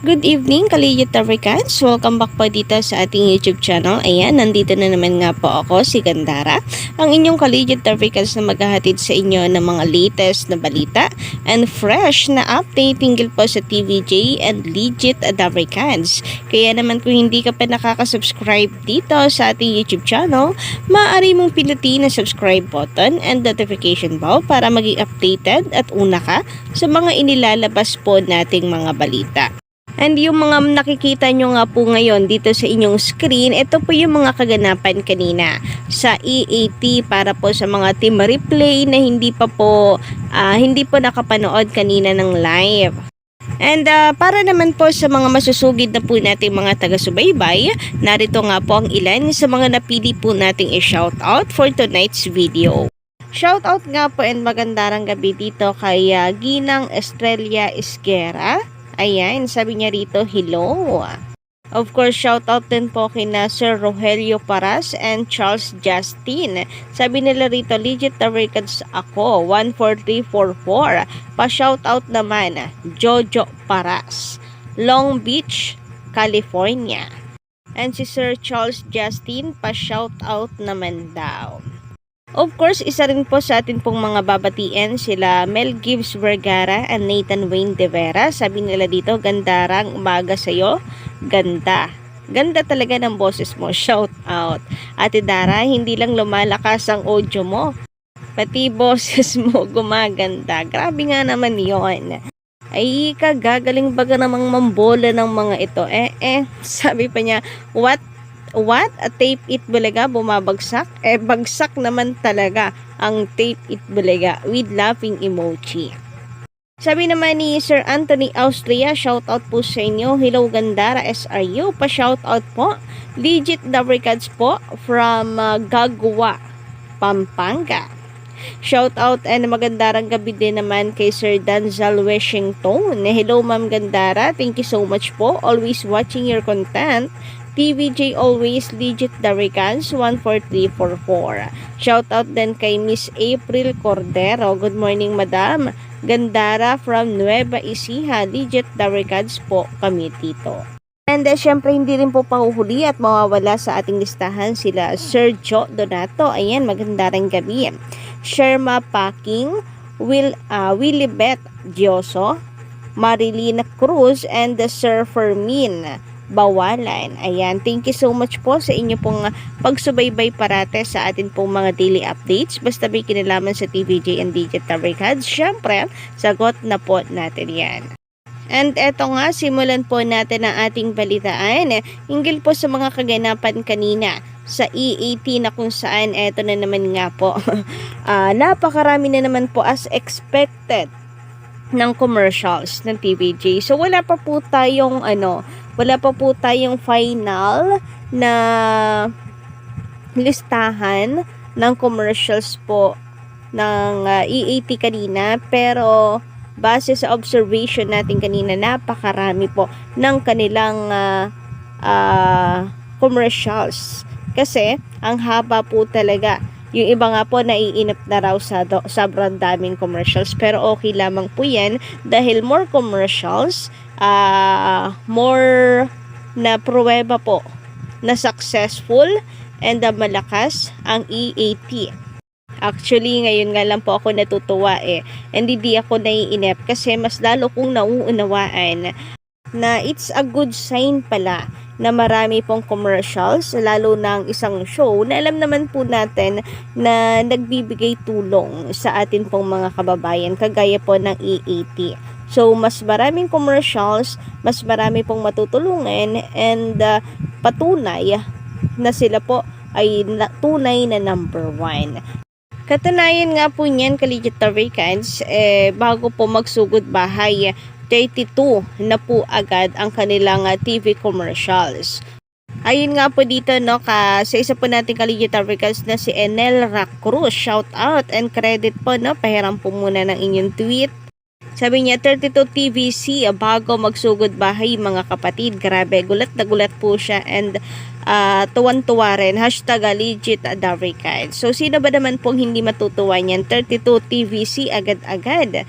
Good evening, Kaligit Africans. Welcome back po dito sa ating YouTube channel. Ayan, nandito na naman nga po ako, si Gandara, ang inyong Kaligit Africans na maghahatid sa inyo ng mga latest na balita and fresh na update tinggal po sa TVJ and Legit Africans. Kaya naman kung hindi ka pa nakaka-subscribe dito sa ating YouTube channel, maaari mong pinutin na subscribe button and notification bell para maging updated at una ka sa mga inilalabas po nating mga balita. And yung mga nakikita nyo nga po ngayon dito sa inyong screen, ito po yung mga kaganapan kanina sa EAT para po sa mga team replay na hindi po nakapanood kanina ng live. And para naman po sa mga masusugid na po nating mga taga-subaybay, narito nga po ang ilan sa mga napili po nating i-shoutout for tonight's video. Shoutout nga po and magandang gabi dito kay Ginang Estrella Esguera. Ayan, sabi niya rito, hello. Of course, shout out din po kina Sir Rogelio Paras and Charles Justin. Sabi nila rito, Legit Americans ako, 14344. Pa-shout out naman, Jojo Paras, Long Beach, California. And si Sir Charles Justin, pa-shout out naman daw. Of course, isa rin po sa atin pong mga babatiin sila Mel Gibbs Vergara and Nathan Wayne De Vera. Sabi nila dito, gandarang umaga sa'yo. Ganda. Ganda talaga ng boses mo. Shout out. Ate Dara, hindi lang lumalakas ang audio mo, pati boses mo gumaganda. Grabe nga naman yon. Ay, kagagaling baga namang mambola ng mga ito. Sabi pa niya, what? A tape it bulaga bumabagsak? Bagsak naman talaga ang tape it bulaga with laughing emoji. Sabi naman ni Sir Anthony Austria, shoutout po sa inyo. Hello Gandara SRU, pa-shoutout po. Legit Africans po from Gagwa, Pampanga. Shoutout and magandang gabi din naman kay Sir Danzal Washington. Hello Ma'am Gandara, thank you so much po. Always watching your content. TVJ always Legit Africans 14344. Shoutout din kay Miss April Cordero. Good morning Madam Gandara from Nueva Ecija. Legit Africans po kami dito. And syempre hindi rin po pahuhuli at mawawala sa ating listahan sila Sir Joe Donato. Ayan, magandang gabi. Sherma Packing, Willibet Dioso, Marilina Cruz, and the Sir Fermin Bawalan. Ayan, thank you so much po sa inyo pong pagsubaybay parate sa atin pong mga daily updates. Basta may kinalaman sa TVJ and Legit Africans, syempre, sagot na po natin yan. And eto nga, simulan po natin ang ating balitaan. Hinggil po sa mga kaganapan kanina sa EAT na kung saan eto na naman nga po. Napakarami na naman po as expected ng commercials ng TVJ. So wala pa po tayong final na listahan ng commercials po ng EAT kanina, pero base sa observation natin kanina, napakarami po ng kanilang commercials. Kasi ang haba po talaga. Yung iba nga po naiinip na raw sa sobrang daming commercials, pero okay lamang po yan dahil more commercials, more na pruweba po na successful and malakas ang EAT. Actually, ngayon nga lang po ako natutuwa and hindi ako naiinip kasi mas lalo kong nauunawaan na it's a good sign pala na marami pong commercials, lalo ng isang show na alam naman po natin na nagbibigay tulong sa atin pong mga kababayan kagaya po ng EAT. So, mas maraming commercials, mas marami pong matutulungan and patunay na sila po ay tunay na number 1. Katunayan nga po niyan, Kaligit Africans, bago po magsugod bahay, 32 na po agad ang kanilang TV commercials. Ayun nga po dito sa isa po nating Kaligit Africans na si Enel Cruz. Shout out and credit po, pahiram po muna ng inyong tweet. Sabi niya, 32 TVC, bago magsugod bahay mga kapatid. Grabe, gulat na gulat po siya and tuwan-tuwa rin. Hashtag legit Davricad. So, sino ba naman pong hindi matutuwa niyan? 32 TVC agad-agad.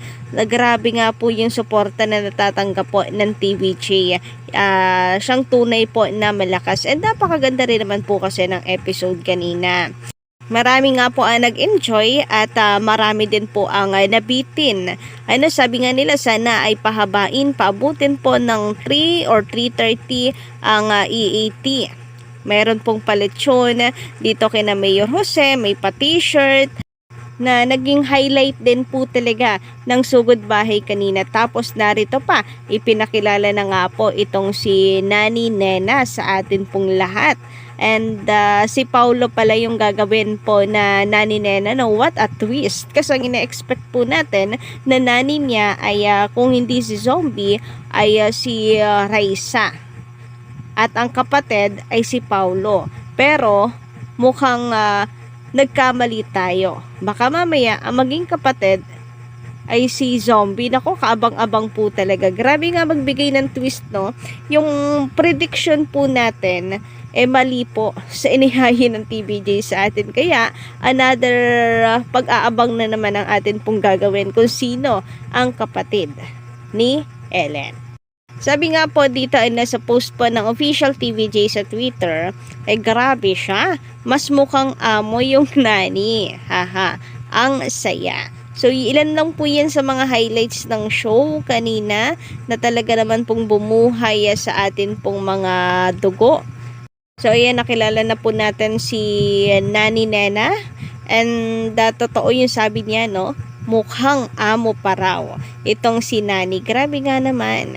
Grabe nga po yung suporta na natatanggap po ng TVJ. Siyang tunay po na malakas. And napakaganda rin naman po kasi ng episode kanina. Marami nga po ang nag-enjoy at marami din po ang nabitin. Ano, sabi nga nila sana ay paabutin po ng 3 or 3:30 ang EAT. Meron pong paletsyon dito kina Mayor Jose, may pa-t-shirt na naging highlight din po talaga ng sugod bahay kanina. Tapos narito pa, ipinakilala na nga po itong si Nani Nena sa atin pong lahat. And si Paulo pala yung gagawin po na Nani Nena. No, what a twist. Kasi ang ina-expect po natin na nani niya ay kung hindi si Zombie ay si Raisa. At ang kapatid ay si Paulo. Pero mukhang nagkamali tayo. Baka mamaya ang maging kapatid ay si Zombie. Nako, kaabang-abang po talaga. Grabe nga magbigay ng twist, no? Yung prediction po natin mali po sa inihayin ng TVJ sa atin. Kaya, another pag-aabang na naman ang atin pong gagawin kung sino ang kapatid ni Ellen. Sabi nga po dito ay nasa post po ng official TVJ sa Twitter, grabe siya. Mas mukhang amo yung Nani. Haha, ang saya. So, ilan lang po yan sa mga highlights ng show kanina na talaga naman pong bumuhay sa atin pong mga dugo. So, ayan, nakilala na po natin si Nani Nena. And totoo yung sabi niya, no? Mukhang amo pa raw itong si Nani. Grabe nga naman.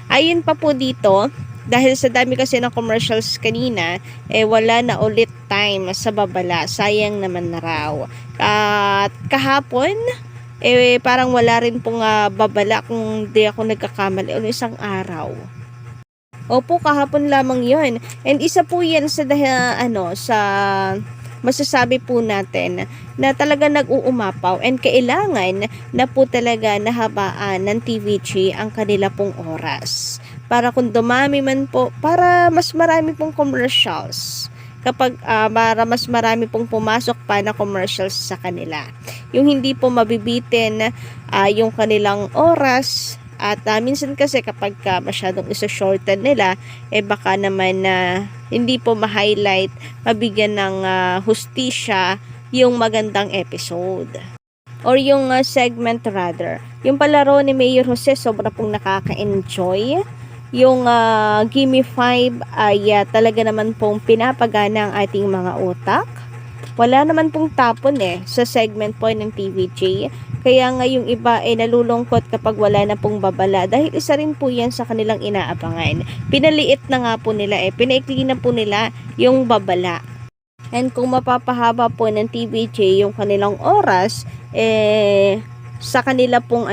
Ayun pa po dito, dahil sa dami kasi ng commercials kanina, wala na ulit time sa babala. Sayang naman na raw. At kahapon, parang wala rin pong babala kung di ako nagkakamali. Isang araw. Opo, kahapon lamang yon. And isa po yan sa sa masasabi po natin na talaga nag-uumapaw and kailangan na po talaga nahabaan ng TVJ ang kanila pong oras. Para kung dumami man po, para mas marami pong commercials. Kapag para mas marami pong pumasok pa na commercials sa kanila. Yung hindi po mabibitin yung kanilang oras. At minsan kasi kapag masyadong isa-shorten nila, baka naman hindi po ma-highlight, mabigyan ng hustisya yung magandang episode. Or yung segment rather. Yung palaro ni Mayor Jose, sobra pong nakaka-enjoy. Yung Gimme 5 ay talaga naman pong pinapagana ang ating mga utak. Wala naman pong tapon sa segment po ng TVJ. Kaya nga yung iba nalulungkot kapag wala na pong babala dahil isa rin po yan sa kanilang inaabangan. Pinaliit na nga po nila pinaikli na po nila yung babala. And kung mapapahaba po ng TVJ yung kanilang oras, sa kanila pong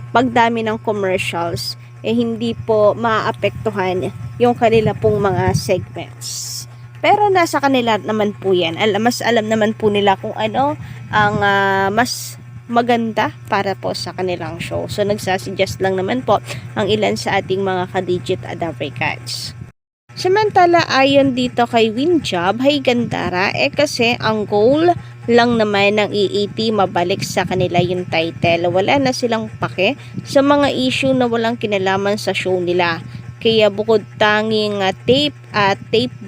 pagdami ng commercials, hindi po maapektuhan yung kanila pong mga segments. Pero nasa kanila naman po yan. Mas alam naman po nila kung ano ang mas maganda para po sa kanilang show. So, nagsasuggest lang naman po ang ilan sa ating mga ka-digit Davricans. Samantala, ayon dito kay Winjob, hay Gandara, kasi ang goal lang naman ng EAT mabalik sa kanila yung title. Wala na silang pake sa mga issue na walang kinalaman sa show nila. Kaya bukod tanging tape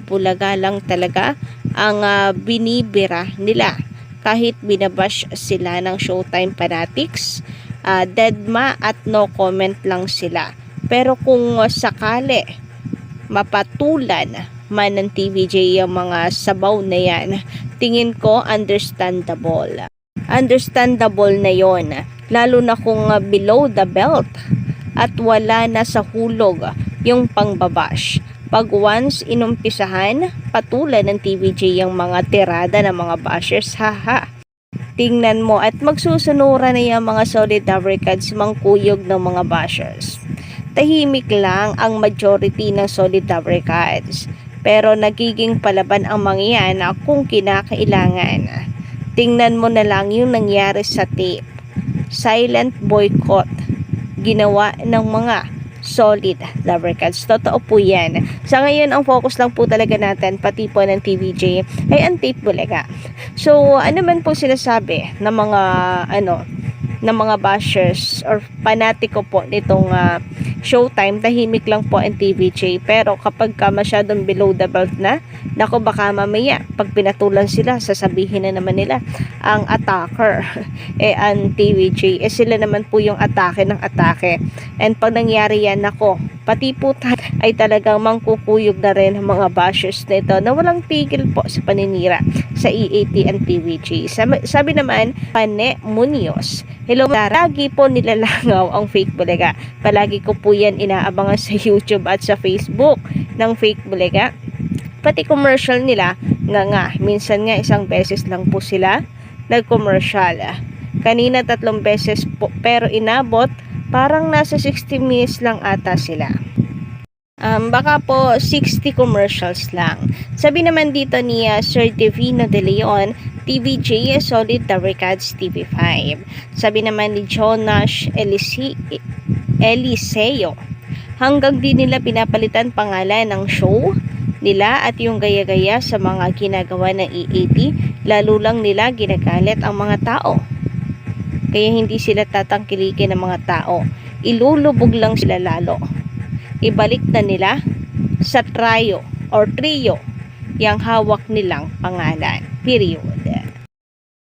bulaga lang talaga ang binibira nila. Kahit binabash sila ng Showtime fanatics, deadma at no comment lang sila. Pero kung sakali mapatulan man ng TVJ yung mga sabaw na yan, tingin ko understandable. Understandable na yon, lalo na kung below the belt at wala na sa hulog yung pangbabash. Pag once inumpisahan, patulan ng TVJ yung mga tirada ng mga bashers, haha. Tingnan mo at magsusunura na yung mga solid Davricans mangkuyog ng mga bashers. Tahimik lang ang majority ng solid Davricans, pero nagiging palaban ang mga yan kung kinakailangan. Tingnan mo na lang yung nangyari sa tape. silent boycott ginawa ng mga solid lubricants. Totoo po yan. Sa ngayon, ang focus lang po talaga natin, pati po ng TVJ, ay ang Tape Bulaga. So, ano man po sinasabi ng mga, ng mga bashers or panatiko po nitong Showtime, tahimik lang po ang TVJ. Pero kapag ka masyadong below the belt na, nako baka mamaya, pag pinatulan sila, sasabihin na naman nila, ang attacker, ang TVJ, sila naman po yung atake ng atake. And pag nangyari yan, nako, pati po ay talagang mangkukuyog na rin ang mga bashers nito na walang tigil po sa paninira sa EAT and TVJ. Sabi naman, Pane Munoz, hello, lagi po nilalangaw ang Fake Bulaga. Palagi ko po yan inaabangan sa YouTube at sa Facebook ng Fake Bulaga. Pati commercial nila, minsan nga isang beses lang po sila nag-commercial. Kanina 3 beses po, pero inabot parang nasa 60 minutes lang ata sila. Baka po 60 commercials lang. Sabi naman dito ni Sir Divino De Leon, TVJ Solid Lubricants TV5. Sabi naman ni Jonas Eliseo, hanggang di nila pinapalitan pangalan ng show nila at yung gaya-gaya sa mga ginagawa ng EAT, lalo lang nila ginagalit ang mga tao. Kaya hindi sila tatangkilikin ng mga tao. Ilulubog lang sila lalo. Ibalik na nila sa trio yung hawak nilang pangalan. Period.